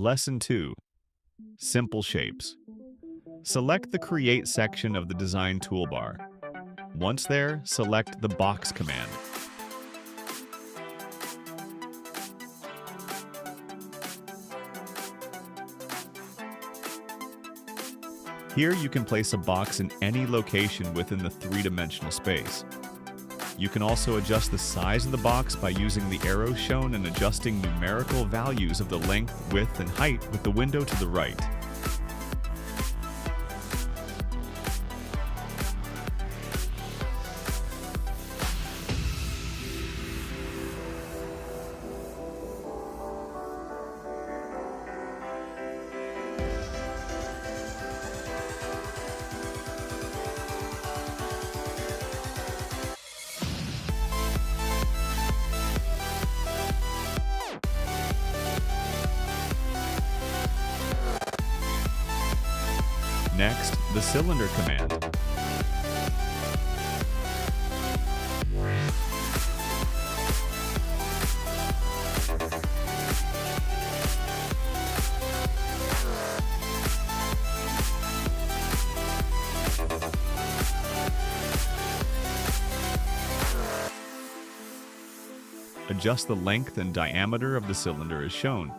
Lesson 2. Simple Shapes. Select the Create section of the Design toolbar. Once there, select the Box command. Here you can place a box in any location within the three-dimensional space. You can also adjust the size of the box by using the arrows shown and adjusting numerical values of the length, width, and height with the window to the right. Next, the Cylinder command. Adjust the length and diameter of the cylinder as shown.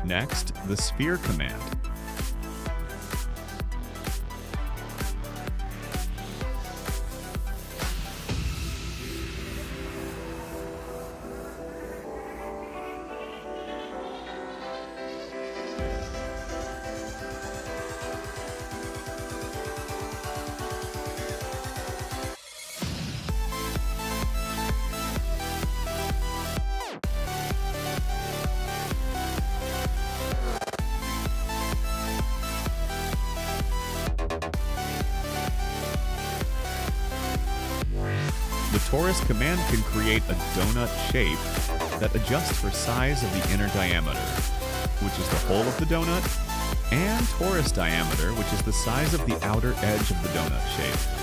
Next, the Sphere command. The Torus command can create a donut shape that adjusts for size of the inner diameter, which is the hole of the donut, and torus diameter, which is the size of the outer edge of the donut shape.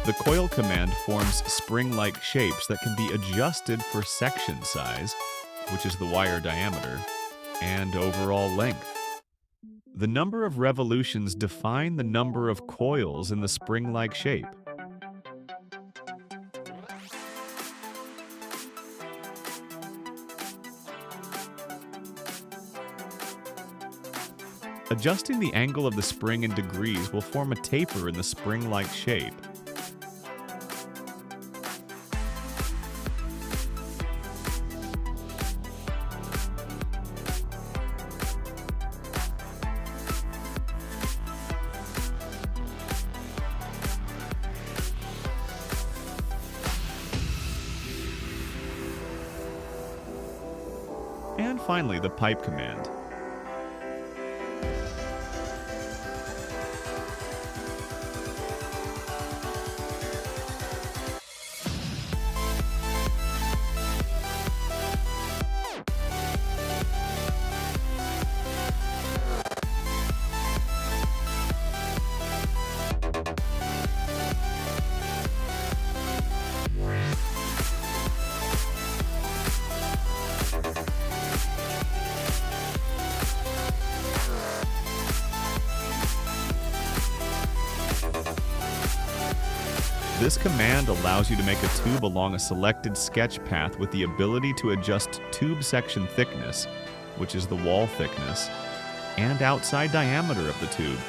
The Coil command forms spring-like shapes that can be adjusted for section size, which is the wire diameter, and overall length. The number of revolutions define the number of coils in the spring-like shape. Adjusting the angle of the spring in degrees will form a taper in the spring-like shape. And finally, the Pipe command. This command allows you to make a tube along a selected sketch path with the ability to adjust tube section thickness, which is the wall thickness, and outside diameter of the tube,